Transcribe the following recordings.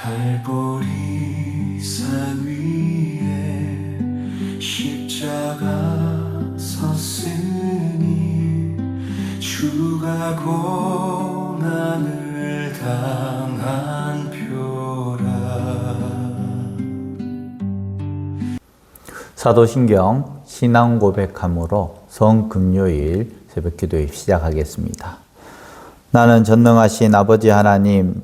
갈보리 산 위에 십자가 섰으니 주가 고난을 당한 표라. 사도신경 신앙 고백함으로 성금요일 새벽기도회 시작하겠습니다. 나는 전능하신 아버지 하나님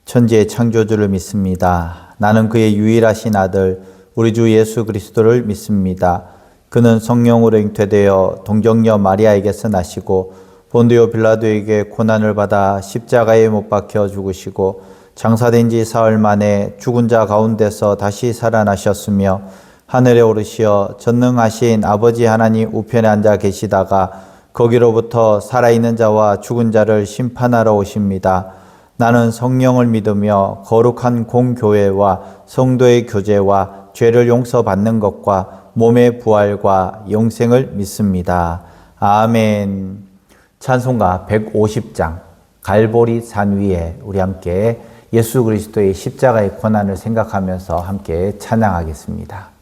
천지의 창조주를 믿습니다. 나는 그의 유일하신 아들 우리 주 예수 그리스도를 믿습니다. 그는 성령으로 잉태되어 동정녀 마리아에게서 나시고 본디오 빌라도에게 고난을 받아 십자가에 못 박혀 죽으시고 장사된 지 사흘 만에 죽은 자 가운데서 다시 살아나셨으며 하늘에 오르시어 전능하신 아버지 하나님 우편에 앉아 계시다가 거기로부터 살아있는 자와 죽은 자를 심판하러 오십니다. 나는 성령을 믿으며 거룩한 공교회와 성도의 교제와 죄를 용서받는 것과 몸의 부활과 영생을 믿습니다. 아멘. 찬송가 150장 갈보리 산 위에 우리 함께 예수 그리스도의 십자가의 고난을 생각하면서 함께 찬양하겠습니다.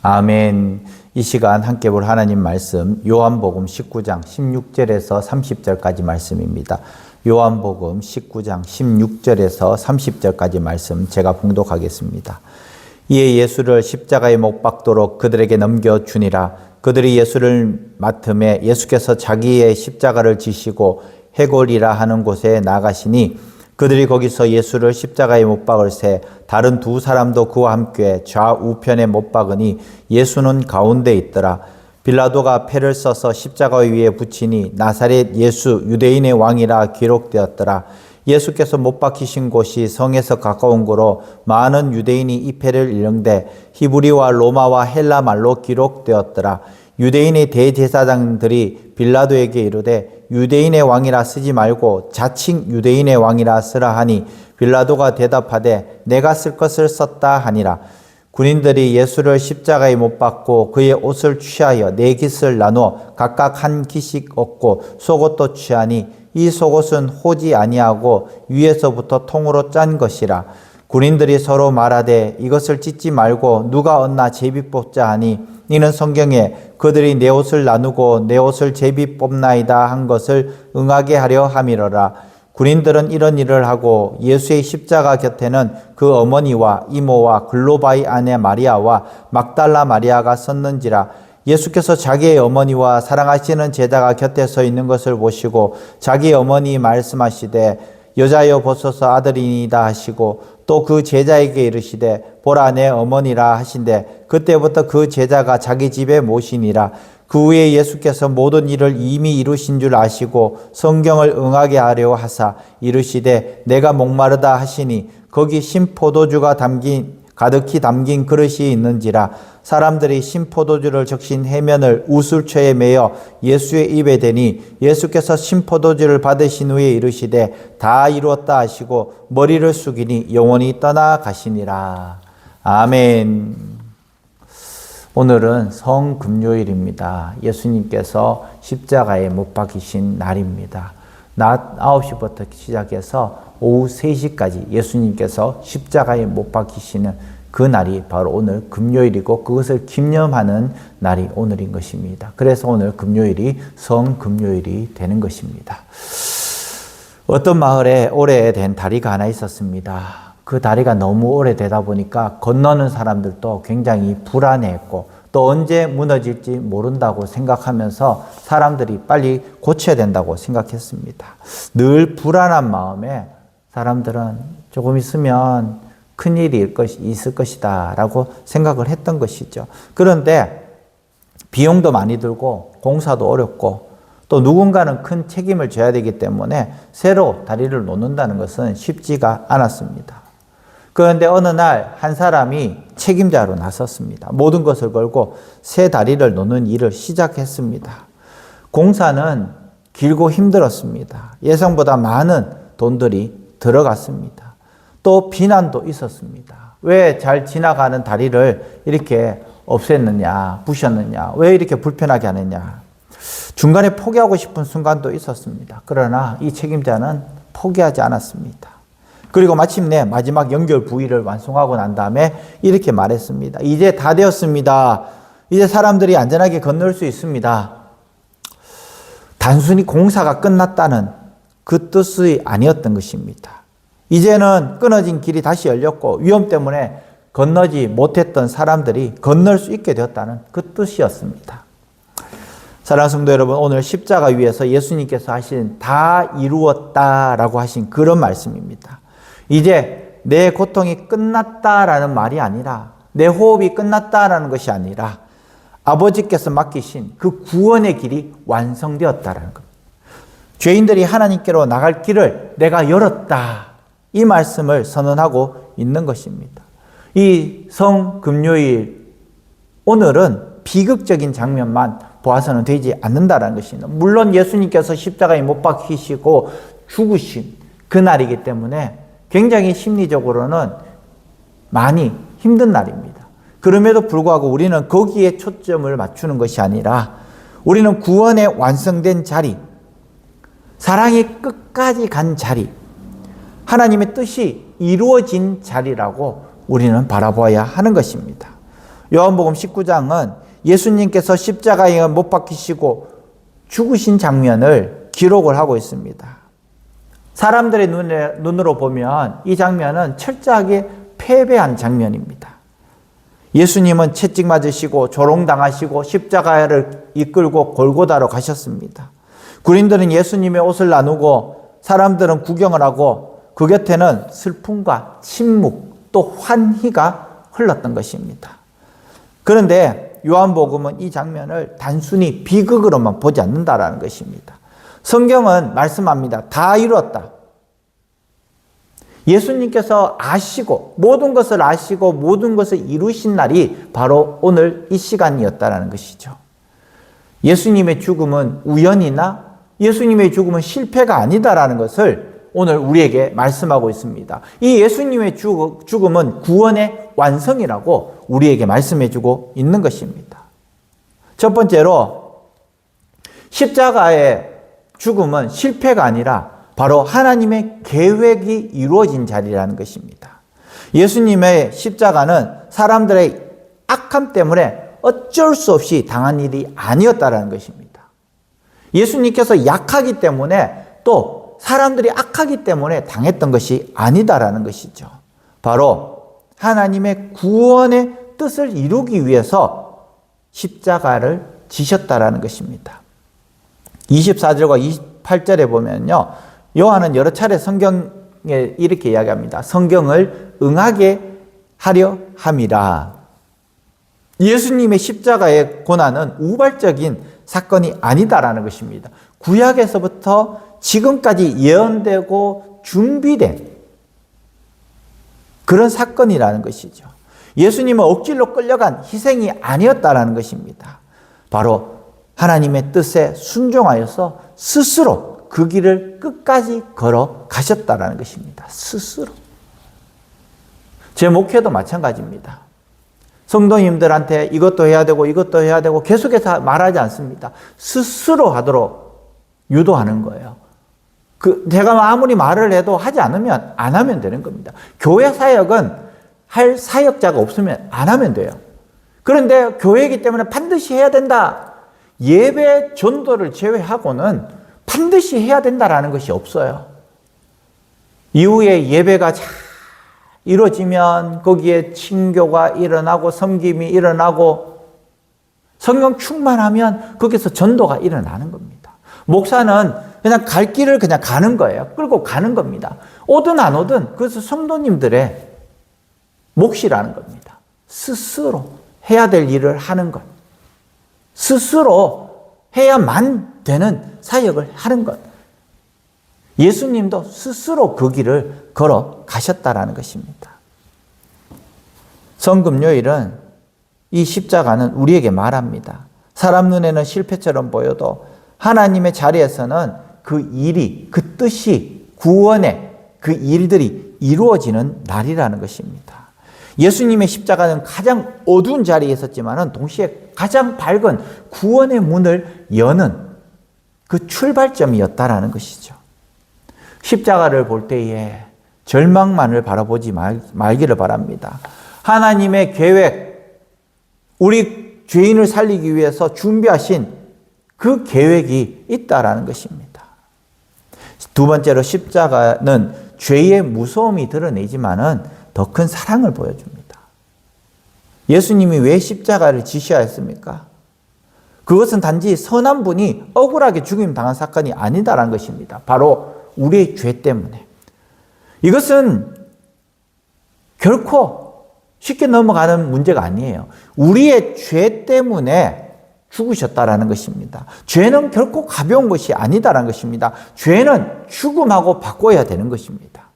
아멘. 이 시간 함께 볼 하나님 말씀 요한복음 19장 16절에서 30절까지 말씀입니다. 요한복음 19장 16절에서 30절까지 말씀 제가 봉독하겠습니다. 이에 예수를 십자가에 못 박도록 그들에게 넘겨주니라. 그들이 예수를 맡음에 예수께서 자기의 십자가를 지시고 해골이라 하는 곳에 나가시니 그들이 거기서 예수를 십자가에 못 박을새 다른 두 사람도 그와 함께 좌우편에 못 박으니 예수는 가운데 있더라. 빌라도가 패를 써서 십자가 위에 붙이니 나사렛 예수 유대인의 왕이라 기록되었더라. 예수께서 못 박히신 곳이 성에서 가까운 고로 많은 유대인이 이 패를 일렁대 히브리와 로마와 헬라 말로 기록되었더라. 유대인의 대제사장들이 빌라도에게 이르되 유대인의 왕이라 쓰지 말고 자칭 유대인의 왕이라 쓰라 하니 빌라도가 대답하되 내가 쓸 것을 썼다 하니라. 군인들이 예수를 십자가에 못 박고 그의 옷을 취하여 네 깃을 나누어 각각 한 깃씩 얻고 속옷도 취하니 이 속옷은 호지 아니하고 위에서부터 통으로 짠 것이라. 군인들이 서로 말하되 이것을 찢지 말고 누가 얻나 제비 뽑자 하니 이는 성경에 그들이 내 옷을 나누고 내 옷을 제비 뽑나이다 한 것을 응하게 하려 함이로라. 군인들은 이런 일을 하고 예수의 십자가 곁에는 그 어머니와 이모와 글로바의 아내 마리아와 막달라 마리아가 섰는지라. 예수께서 자기의 어머니와 사랑하시는 제자가 곁에 서 있는 것을 보시고 자기 어머니 말씀하시되 여자여 보소서 아들이니다 하시고 또 그 제자에게 이르시되 보라 내 어머니라 하신대 그때부터 그 제자가 자기 집에 모시니라. 그 후에 예수께서 모든 일을 이미 이루신 줄 아시고 성경을 응하게 하려 하사 이르시되 내가 목마르다 하시니 거기 신포도주가 가득히 담긴 그릇이 있는지라. 사람들이 신포도주를 적신 해면을 우술초에 매어 예수의 입에 대니 예수께서 신포도주를 받으신 후에 이르시되 다 이루었다 하시고 머리를 숙이니 영원히 떠나가시니라. 아멘. 오늘은 성금요일입니다. 예수님께서 십자가에 못 박히신 날입니다. 낮 9시부터 시작해서 오후 3시까지 예수님께서 십자가에 못 박히시는 그 날이 바로 오늘 금요일이고 그것을 기념하는 날이 오늘인 것입니다. 그래서 오늘 금요일이 성금요일이 되는 것입니다. 어떤 마을에 오래된 다리가 하나 있었습니다. 그 다리가 너무 오래되다 보니까 건너는 사람들도 굉장히 불안해했고 또 언제 무너질지 모른다고 생각하면서 사람들이 빨리 고쳐야 된다고 생각했습니다. 늘 불안한 마음에 사람들은 조금 있으면 큰일이 있을 것이다 라고 생각을 했던 것이죠. 그런데 비용도 많이 들고 공사도 어렵고 또 누군가는 큰 책임을 져야 되기 때문에 새로 다리를 놓는다는 것은 쉽지가 않았습니다. 그런데 어느 날 한 사람이 책임자로 나섰습니다. 모든 것을 걸고 새 다리를 놓는 일을 시작했습니다. 공사는 길고 힘들었습니다. 예상보다 많은 돈들이 들어갔습니다. 또 비난도 있었습니다. 왜 잘 지나가는 다리를 이렇게 없앴느냐, 부셨느냐, 왜 이렇게 불편하게 하느냐. 중간에 포기하고 싶은 순간도 있었습니다. 그러나 이 책임자는 포기하지 않았습니다. 그리고 마침내 마지막 연결 부위를 완성하고 난 다음에 이렇게 말했습니다. 이제 다 되었습니다. 이제 사람들이 안전하게 건널 수 있습니다. 단순히 공사가 끝났다는 그 뜻이 아니었던 것입니다. 이제는 끊어진 길이 다시 열렸고 위험 때문에 건너지 못했던 사람들이 건널 수 있게 되었다는 그 뜻이었습니다. 사랑하는 성도 여러분, 오늘 십자가 위에서 예수님께서 하신 다 이루었다라고 하신 그런 말씀입니다. 이제 내 고통이 끝났다라는 말이 아니라 내 호흡이 끝났다라는 것이 아니라 아버지께서 맡기신 그 구원의 길이 완성되었다라는 것. 죄인들이 하나님께로 나갈 길을 내가 열었다. 이 말씀을 선언하고 있는 것입니다. 이 성금요일 오늘은 비극적인 장면만 보아서는 되지 않는다는 것입니다. 물론 예수님께서 십자가에 못 박히시고 죽으신 그날이기 때문에 굉장히 심리적으로는 많이 힘든 날입니다. 그럼에도 불구하고 우리는 거기에 초점을 맞추는 것이 아니라 우리는 구원의 완성된 자리, 사랑이 끝까지 간 자리, 하나님의 뜻이 이루어진 자리라고 우리는 바라보아야 하는 것입니다. 요한복음 19장은 예수님께서 십자가에 못 박히시고 죽으신 장면을 기록을 하고 있습니다. 사람들의 눈으로 보면 이 장면은 철저하게 패배한 장면입니다. 예수님은 채찍 맞으시고 조롱당하시고 십자가를 이끌고 골고다로 가셨습니다. 군인들은 예수님의 옷을 나누고 사람들은 구경을 하고 그 곁에는 슬픔과 침묵 또 환희가 흘렀던 것입니다. 그런데 요한복음은 이 장면을 단순히 비극으로만 보지 않는다라는 것입니다. 성경은 말씀합니다. 다 이루었다. 예수님께서 아시고 모든 것을 아시고 모든 것을 이루신 날이 바로 오늘 이 시간이었다라는 것이죠. 예수님의 죽음은 우연이나 예수님의 죽음은 실패가 아니다라는 것을 오늘 우리에게 말씀하고 있습니다. 이 예수님의 죽음은 구원의 완성이라고 우리에게 말씀해주고 있는 것입니다. 첫 번째로 십자가의 죽음은 실패가 아니라 바로 하나님의 계획이 이루어진 자리라는 것입니다. 예수님의 십자가는 사람들의 악함 때문에 어쩔 수 없이 당한 일이 아니었다라는 것입니다. 예수님께서 약하기 때문에 또 사람들이 악하기 때문에 당했던 것이 아니다라는 것이죠. 바로 하나님의 구원의 뜻을 이루기 위해서 십자가를 지셨다라는 것입니다. 24절과 28절에 보면요. 요한은 여러 차례 성경에 이렇게 이야기합니다. 성경을 응하게 하려 함이라. 예수님의 십자가의 고난은 우발적인 사건이 아니다라는 것입니다. 구약에서부터 지금까지 예언되고 준비된 그런 사건이라는 것이죠. 예수님은 억지로 끌려간 희생이 아니었다라는 것입니다. 바로 하나님의 뜻에 순종하여서 스스로 그 길을 끝까지 걸어가셨다라는 것입니다. 스스로. 제 목회도 마찬가지입니다. 성도님들한테 이것도 해야 되고 이것도 해야 되고 계속해서 말하지 않습니다. 스스로 하도록 유도하는 거예요. 제가 아무리 말을 해도 하지 않으면 안 하면 되는 겁니다. 교회 사역은 할 사역자가 없으면 안 하면 돼요. 그런데 교회이기 때문에 반드시 해야 된다. 예배 전도를 제외하고는 반드시 해야 된다라는 것이 없어요. 이후에 예배가 잘 이루어지면 거기에 친교가 일어나고 섬김이 일어나고 성령 충만하면 거기서 전도가 일어나는 겁니다. 목사는 그냥 갈 길을 그냥 가는 거예요. 끌고 가는 겁니다. 오든 안 오든 그것은 성도님들의 몫이라는 겁니다. 스스로 해야 될 일을 하는 것. 스스로 해야만 되는 사역을 하는 것. 예수님도 스스로 그 길을 걸어 가셨다라는 것입니다. 성금요일은 이 십자가는 우리에게 말합니다. 사람 눈에는 실패처럼 보여도 하나님의 자리에서는 그 일이, 그 뜻이, 구원의 그 일들이 이루어지는 날이라는 것입니다. 예수님의 십자가는 가장 어두운 자리에 있었지만 동시에 가장 밝은 구원의 문을 여는 그 출발점이었다라는 것이죠. 십자가를 볼 때에 절망만을 바라보지 말기를 바랍니다. 하나님의 계획, 우리 죄인을 살리기 위해서 준비하신 그 계획이 있다라는 것입니다. 두 번째로 십자가는 죄의 무서움이 드러내지만은 더 큰 사랑을 보여줍니다. 예수님이 왜 십자가를 지셔야 했습니까? 그것은 단지 선한 분이 억울하게 죽임 당한 사건이 아니다라는 것입니다. 바로 우리의 죄 때문에. 이것은 결코 쉽게 넘어가는 문제가 아니에요. 우리의 죄 때문에 죽으셨다라는 것입니다. 죄는 결코 가벼운 것이 아니다라는 것입니다. 죄는 죽음하고 바꿔야 되는 것입니다.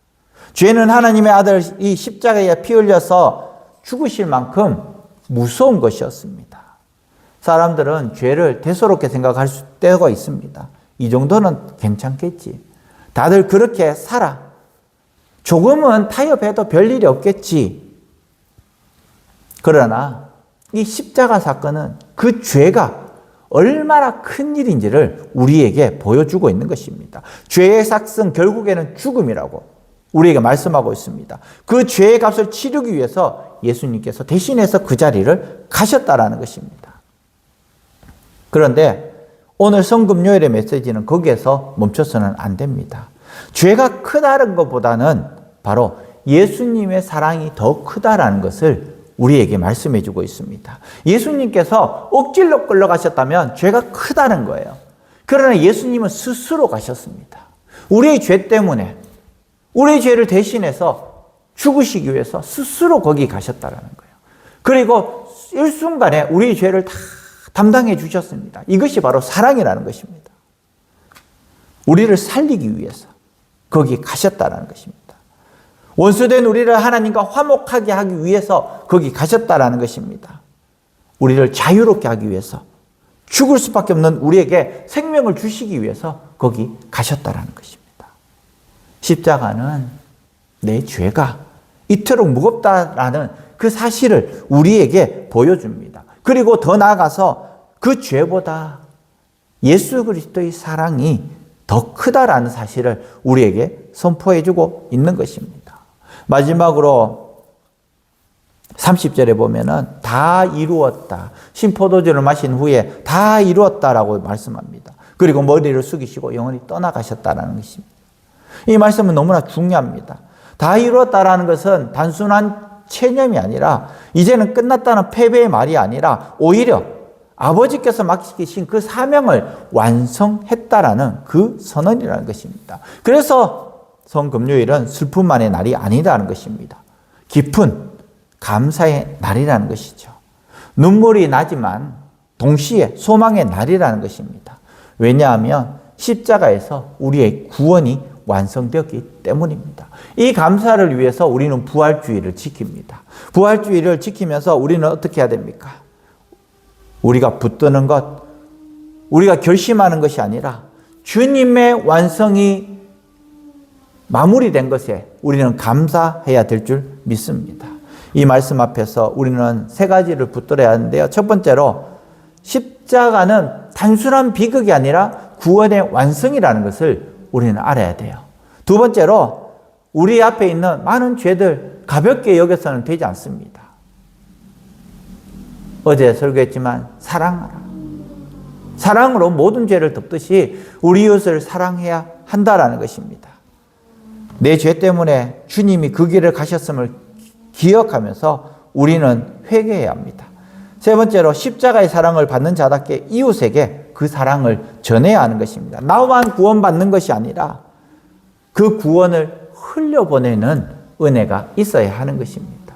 죄는 하나님의 아들 이 십자가에 피 흘려서 죽으실 만큼 무서운 것이었습니다. 사람들은 죄를 대수롭게 생각할 때가 있습니다. 이 정도는 괜찮겠지. 다들 그렇게 살아. 조금은 타협해도 별일이 없겠지. 그러나 이 십자가 사건은 그 죄가 얼마나 큰 일인지를 우리에게 보여주고 있는 것입니다. 죄의 삭슨 결국에는 죽음이라고. 우리에게 말씀하고 있습니다. 그 죄의 값을 치르기 위해서 예수님께서 대신해서 그 자리를 가셨다라는 것입니다. 그런데 오늘 성금요일의 메시지는 거기에서 멈춰서는 안 됩니다. 죄가 크다는 것보다는 바로 예수님의 사랑이 더 크다라는 것을 우리에게 말씀해 주고 있습니다. 예수님께서 억지로 끌려가셨다면 죄가 크다는 거예요. 그러나 예수님은 스스로 가셨습니다. 우리의 죄 때문에, 우리의 죄를 대신해서 죽으시기 위해서 스스로 거기 가셨다는 거예요. 그리고 일순간에 우리의 죄를 다 담당해 주셨습니다. 이것이 바로 사랑이라는 것입니다. 우리를 살리기 위해서 거기 가셨다는 것입니다. 원수된 우리를 하나님과 화목하게 하기 위해서 거기 가셨다는 것입니다. 우리를 자유롭게 하기 위해서, 죽을 수밖에 없는 우리에게 생명을 주시기 위해서 거기 가셨다는 것입니다. 십자가는 내 죄가 이토록 무겁다라는 그 사실을 우리에게 보여줍니다. 그리고 더 나아가서 그 죄보다 예수 그리스도의 사랑이 더 크다라는 사실을 우리에게 선포해주고 있는 것입니다. 마지막으로 30절에 보면은 다 이루었다. 신포도주를 마신 후에 다 이루었다라고 말씀합니다. 그리고 머리를 숙이시고 영원히 떠나가셨다라는 것입니다. 이 말씀은 너무나 중요합니다. 다 이루었다라는 것은 단순한 체념이 아니라 이제는 끝났다는 패배의 말이 아니라 오히려 아버지께서 맡기신 그 사명을 완성했다라는 그 선언이라는 것입니다. 그래서 성금요일은 슬픔만의 날이 아니라는 것입니다. 깊은 감사의 날이라는 것이죠. 눈물이 나지만 동시에 소망의 날이라는 것입니다. 왜냐하면 십자가에서 우리의 구원이 완성되었기 때문입니다. 이 감사를 위해서 우리는 부활주의를 지킵니다. 부활주의를 지키면서 우리는 어떻게 해야 됩니까? 우리가 붙드는 것, 우리가 결심하는 것이 아니라 주님의 완성이 마무리된 것에 우리는 감사해야 될 줄 믿습니다. 이 말씀 앞에서 우리는 세 가지를 붙들어야 하는데요. 첫 번째로 십자가는 단순한 비극이 아니라 구원의 완성이라는 것을 우리는 알아야 돼요. 두 번째로 우리 앞에 있는 많은 죄들 가볍게 여겨서는 되지 않습니다. 어제 설교했지만 사랑하라. 사랑으로 모든 죄를 덮듯이 우리 이웃을 사랑해야 한다라는 것입니다. 내 죄 때문에 주님이 그 길을 가셨음을 기억하면서 우리는 회개해야 합니다. 세 번째로 십자가의 사랑을 받는 자답게 이웃에게 그 사랑을 전해야 하는 것입니다. 나만 구원받는 것이 아니라 그 구원을 흘려보내는 은혜가 있어야 하는 것입니다.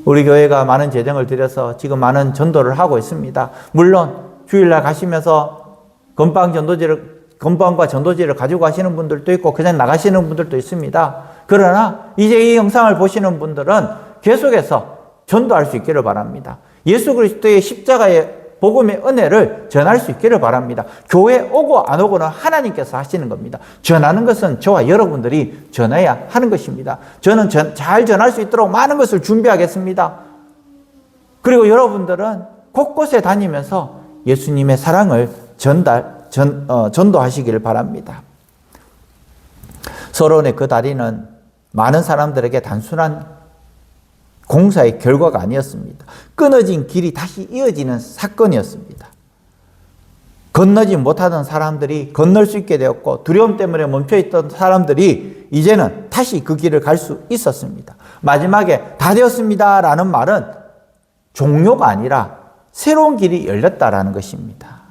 우리 교회가 많은 재정을 들여서 지금 많은 전도를 하고 있습니다. 물론 주일날 가시면서 건빵과 전도지를 가지고 가시는 분들도 있고 그냥 나가시는 분들도 있습니다. 그러나 이제 이 영상을 보시는 분들은 계속해서 전도할 수 있기를 바랍니다. 예수 그리스도의 십자가의 복음의 은혜를 전할 수 있기를 바랍니다. 교회 오고 안 오고는 하나님께서 하시는 겁니다. 전하는 것은 저와 여러분들이 전해야 하는 것입니다. 저는 잘 전할 수 있도록 많은 것을 준비하겠습니다. 그리고 여러분들은 곳곳에 다니면서 예수님의 사랑을 전도하시기를 바랍니다. 서론의 그 다리는 많은 사람들에게 단순한 공사의 결과가 아니었습니다. 끊어진 길이 다시 이어지는 사건이었습니다. 건너지 못하던 사람들이 건널 수 있게 되었고 두려움 때문에 멈춰있던 사람들이 이제는 다시 그 길을 갈 수 있었습니다. 마지막에 다 되었습니다 라는 말은 종료가 아니라 새로운 길이 열렸다라는 것입니다.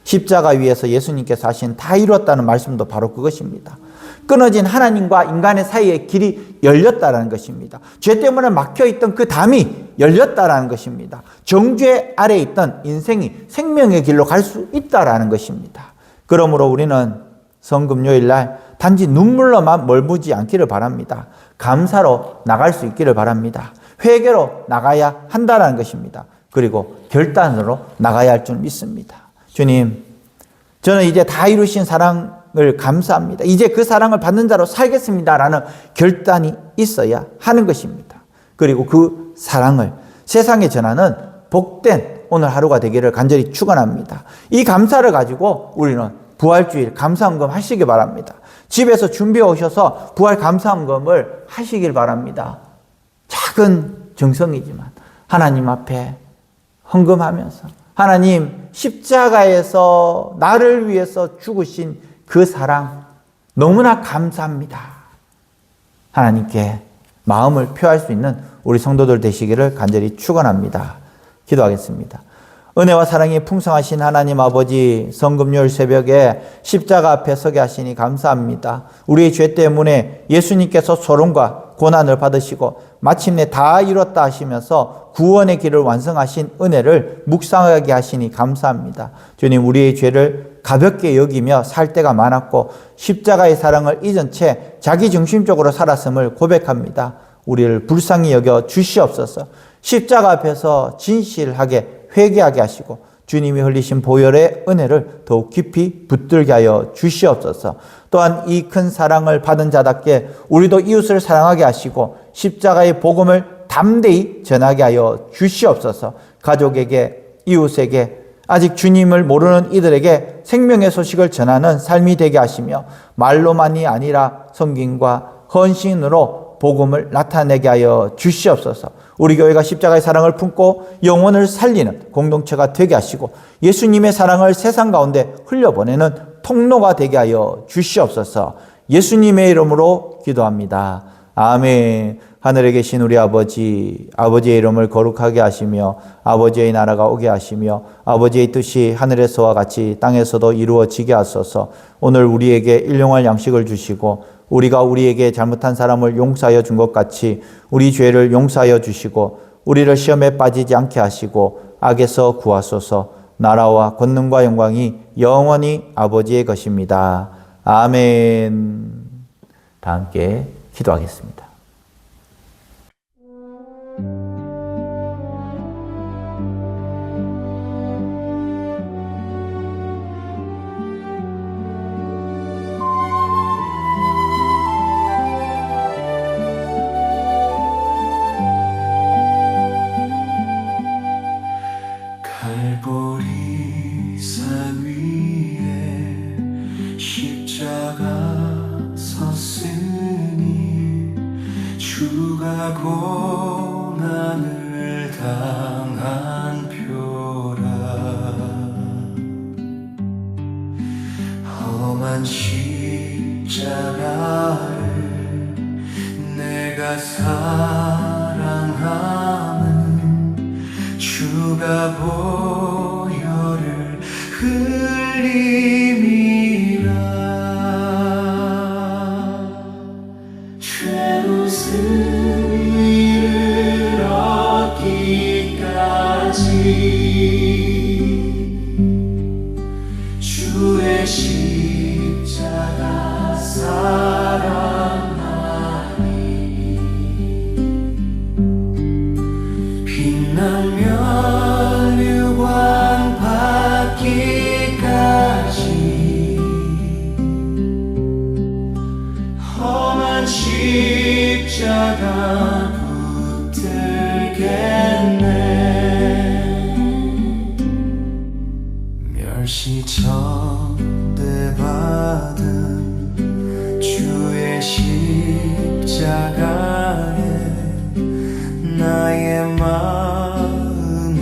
십자가 위에서 예수님께서 하신 다 이루었다는 말씀도 바로 그것입니다. 끊어진 하나님과 인간의 사이의 길이 열렸다는 것입니다. 죄 때문에 막혀있던 그 담이 열렸다는 것입니다. 정죄 아래에 있던 인생이 생명의 길로 갈 수 있다는 것입니다. 그러므로 우리는 성금요일 날 단지 눈물로만 멀무지 않기를 바랍니다. 감사로 나갈 수 있기를 바랍니다. 회개로 나가야 한다는 것입니다. 그리고 결단으로 나가야 할 줄 믿습니다. 주님, 저는 이제 다 이루신 사랑을 감사합니다. 이제 그 사랑을 받는 자로 살겠습니다라는 결단이 있어야 하는 것입니다. 그리고 그 사랑을 세상에 전하는 복된 오늘 하루가 되기를 간절히 축원합니다. 이 감사를 가지고 우리는 부활주일 감사헌금 하시기 바랍니다. 집에서 준비해 오셔서 부활 감사헌금을 하시길 바랍니다. 작은 정성이지만 하나님 앞에 헌금하면서 하나님 십자가에서 나를 위해서 죽으신 그 사랑 너무나 감사합니다. 하나님께 마음을 표할 수 있는 우리 성도들 되시기를 간절히 축원합니다. 기도하겠습니다. 은혜와 사랑이 풍성하신 하나님 아버지, 성금요일 새벽에 십자가 앞에 서게 하시니 감사합니다. 우리의 죄 때문에 예수님께서 소롱과 고난을 받으시고 마침내 다 이뤘다 하시면서 구원의 길을 완성하신 은혜를 묵상하게 하시니 감사합니다. 주님, 우리의 죄를 가볍게 여기며 살 때가 많았고 십자가의 사랑을 잊은 채 자기중심적으로 살았음을 고백합니다. 우리를 불쌍히 여겨 주시옵소서. 십자가 앞에서 진실하게 회개하게 하시고 주님이 흘리신 보혈의 은혜를 더욱 깊이 붙들게 하여 주시옵소서. 또한 이 큰 사랑을 받은 자답게 우리도 이웃을 사랑하게 하시고 십자가의 복음을 담대히 전하게 하여 주시옵소서. 가족에게, 이웃에게, 아직 주님을 모르는 이들에게 생명의 소식을 전하는 삶이 되게 하시며 말로만이 아니라 섬김과 헌신으로 복음을 나타내게 하여 주시옵소서. 우리 교회가 십자가의 사랑을 품고 영혼을 살리는 공동체가 되게 하시고 예수님의 사랑을 세상 가운데 흘려보내는 통로가 되게 하여 주시옵소서. 예수님의 이름으로 기도합니다. 아멘. 하늘에 계신 우리 아버지, 아버지의 이름을 거룩하게 하시며 아버지의 나라가 오게 하시며 아버지의 뜻이 하늘에서와 같이 땅에서도 이루어지게 하소서. 오늘 우리에게 일용할 양식을 주시고 우리가 우리에게 잘못한 사람을 용서하여 준 것 같이 우리 죄를 용서하여 주시고 우리를 시험에 빠지지 않게 하시고 악에서 구하소서. 나라와 권능과 영광이 영원히 아버지의 것입니다. 아멘. 다 함께 기도하겠습니다. 갈보리산 위에 십자가 섰으니 주가 고난을 당한 표라. 험한 십자가를 내가 사랑함은 주가 보혈을 흘림이라. 죄로 승리를 얻기까지 주의 십자가 사랑하니 빛나면 유관 받기까지 험한 십자가 붙들겠네. 멸시 전대받은 주의 십자가에 나의 마음이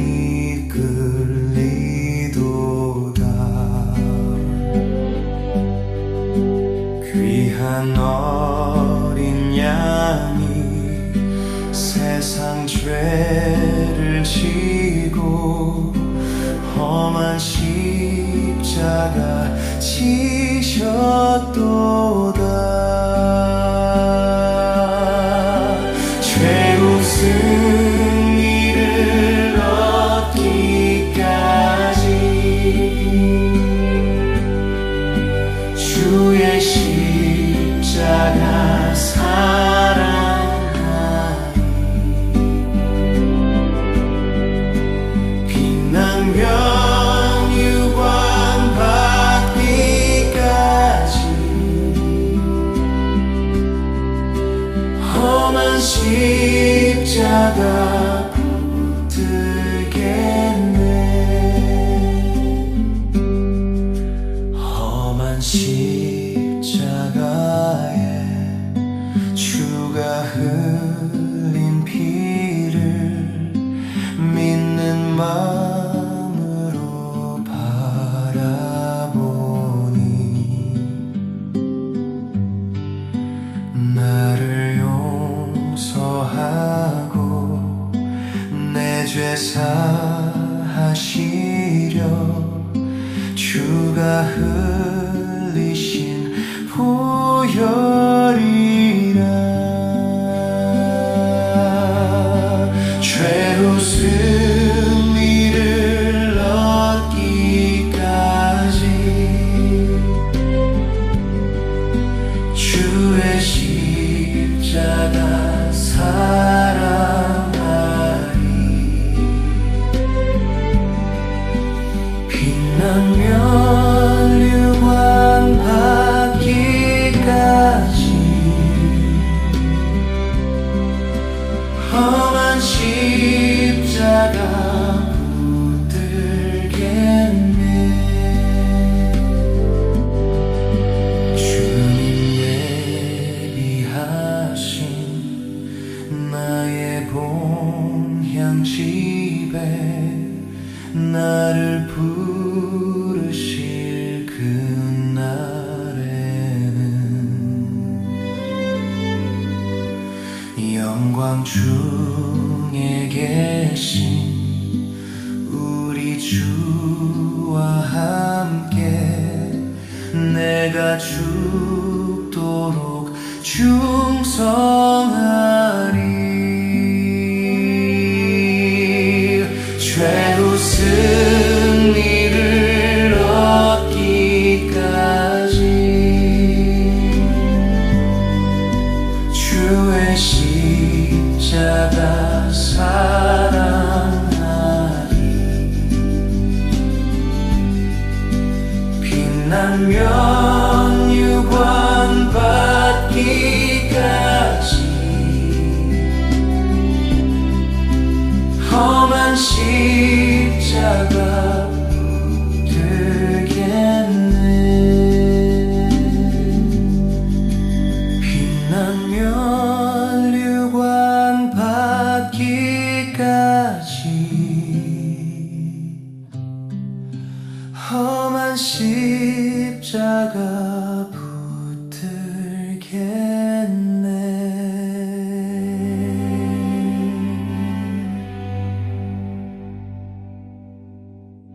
끌리도다. 귀한 어린 양이 세상 죄를 지고 험한 십자가 지셨도다. 죄로 승리를 얻기까지 주의 십자가 사랑하니 빛나면 유관 받기까지 험한 십자가 붙들겠네. 험한 십자가 주가 흘린 피를 믿는 마음으로 바라보니 나를 용서하고 내 죄 사하시려 주가 흘리신 보혈이라 죄로 승리를 얻기까지 주의 십자가 사랑하리 빛나면 유관 받기까지 험한 십자가 붙들겠네 주님 예비하신 나의 본향집에 나를 부르실 그날에는 영광 중에 계신 우리 주와 함께 내가 죽도록 충성하리 죄로 승리를 얻기까지 주의 십자가 사랑하리 빛나면 유관 받기까지 험한 십자가 붙들겠네 빛나면 유관 받기까지 험한 십자가